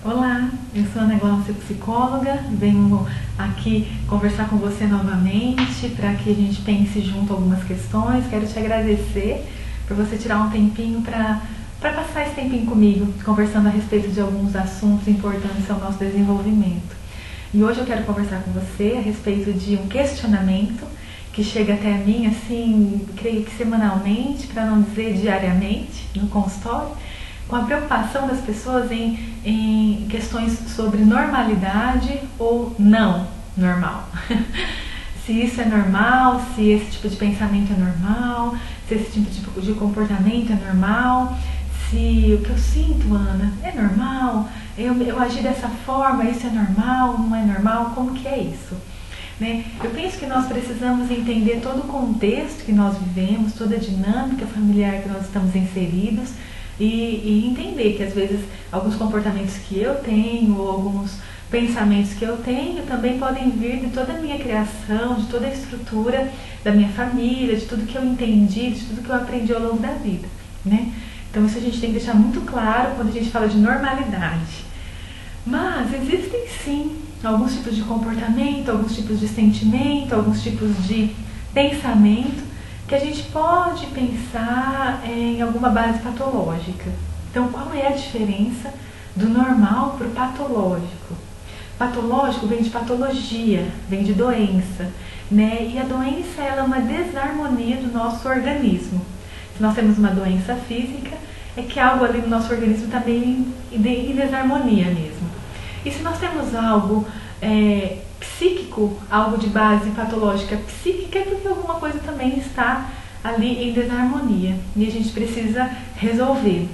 Olá, eu sou Ana Glaucia, psicóloga, venho aqui conversar com você novamente para que a gente pense junto algumas questões. Quero te agradecer por você tirar um tempinho para passar esse tempinho comigo, conversando a respeito de alguns assuntos importantes ao nosso desenvolvimento. E hoje eu quero conversar com você a respeito de um questionamento que chega até mim, assim, creio que semanalmente, para não dizer diariamente, no consultório, com a preocupação das pessoas em questões sobre normalidade ou não normal. Se isso é normal, se esse tipo de pensamento é normal, se esse tipo de comportamento é normal, se o que eu sinto, Ana, é normal, eu agir dessa forma, isso é normal, não é normal, como que é isso? Né? Eu penso que nós precisamos entender todo o contexto que nós vivemos, toda a dinâmica familiar que nós estamos inseridos, e entender que às vezes alguns comportamentos que eu tenho, ou alguns pensamentos que eu tenho, também podem vir de toda a minha criação, de toda a estrutura da minha família, de tudo que eu entendi, de tudo que eu aprendi ao longo da vida, né? Então isso a gente tem que deixar muito claro quando a gente fala de normalidade. Mas existem sim alguns tipos de comportamento, alguns tipos de sentimento, alguns tipos de pensamento que a gente pode pensar em alguma base patológica. Então, qual é a diferença do normal para o patológico? Patológico vem de patologia, vem de doença, né? E a doença ela é uma desarmonia do nosso organismo. Se nós temos uma doença física, é que algo ali no nosso organismo está bem em desarmonia mesmo. E se nós temos algo psíquico, algo de base patológica psíquica, é porque alguma coisa também está ali em desarmonia e a gente precisa resolver.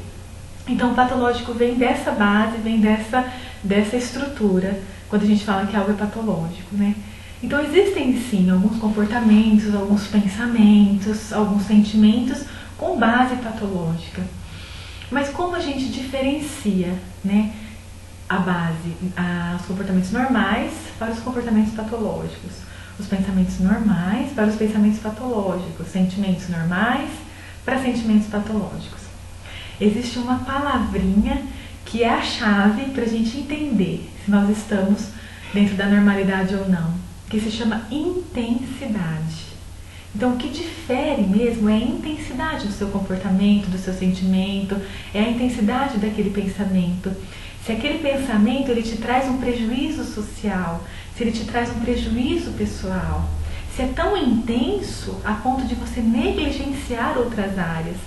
Então o patológico vem dessa base, vem dessa estrutura, quando a gente fala que algo é patológico, né? Então existem sim alguns comportamentos, alguns pensamentos, alguns sentimentos com base patológica. Mas como a gente diferencia, né, a base, os comportamentos normais para os comportamentos patológicos, os pensamentos normais para os pensamentos patológicos, sentimentos normais para sentimentos patológicos. Existe uma palavrinha que é a chave para a gente entender se nós estamos dentro da normalidade ou não, que se chama intensidade. Então, o que difere mesmo é a intensidade do seu comportamento, do seu sentimento, é a intensidade daquele pensamento. Se aquele pensamento ele te traz um prejuízo social, se ele te traz um prejuízo pessoal, se é tão intenso a ponto de você negligenciar outras áreas,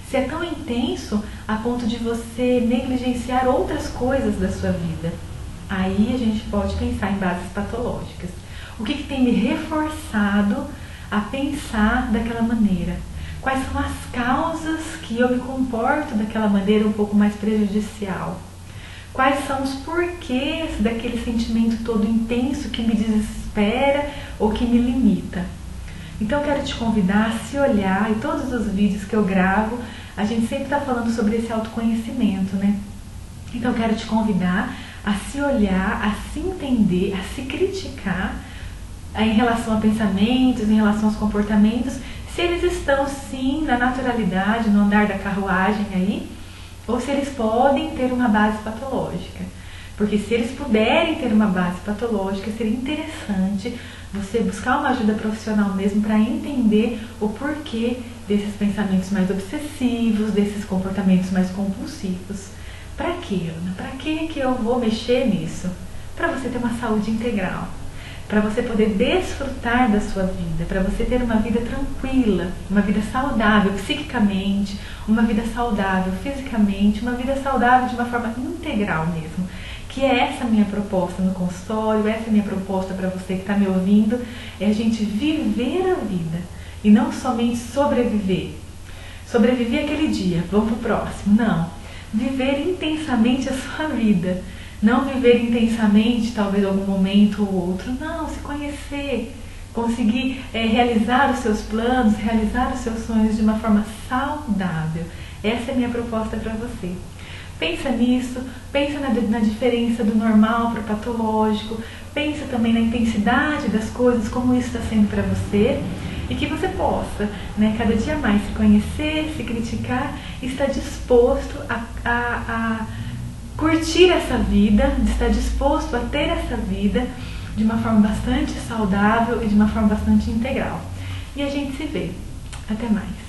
se é tão intenso a ponto de você negligenciar outras coisas da sua vida, aí a gente pode pensar em bases patológicas. O que tem me reforçado a pensar daquela maneira? Quais são as causas que eu me comporto daquela maneira um pouco mais prejudicial? Quais são os porquês daquele sentimento todo intenso que me desespera ou que me limita? Então eu quero te convidar a se olhar, e todos os vídeos que eu gravo, a gente sempre está falando sobre esse autoconhecimento, né? Então eu quero te convidar a se olhar, a se entender, a se criticar em relação a pensamentos, em relação aos comportamentos, se eles estão sim na naturalidade, no andar da carruagem aí, ou se eles podem ter uma base patológica. Porque se eles puderem ter uma base patológica, seria interessante você buscar uma ajuda profissional mesmo para entender o porquê desses pensamentos mais obsessivos, desses comportamentos mais compulsivos. Para quê, Ana? Para que eu vou mexer nisso? Para você ter uma saúde integral, para você poder desfrutar da sua vida, para você ter uma vida tranquila, uma vida saudável psiquicamente, uma vida saudável fisicamente, uma vida saudável de uma forma integral mesmo. Que é essa minha proposta no consultório, essa é a minha proposta para você que está me ouvindo, é a gente viver a vida e não somente sobreviver. Sobreviver aquele dia, vamos para o próximo, não. Viver intensamente a sua vida. Não viver intensamente, talvez algum momento ou outro, não, se conhecer, conseguir realizar os seus planos, realizar os seus sonhos de uma forma saudável. Essa é a minha proposta para você. Pensa nisso, pensa na diferença do normal para o patológico, pensa também na intensidade das coisas, como isso está sendo para você, e que você possa, né, cada dia mais se conhecer, se criticar, e estar disposto a curtir essa vida, de estar disposto a ter essa vida de uma forma bastante saudável e de uma forma bastante integral. E a gente se vê. Até mais.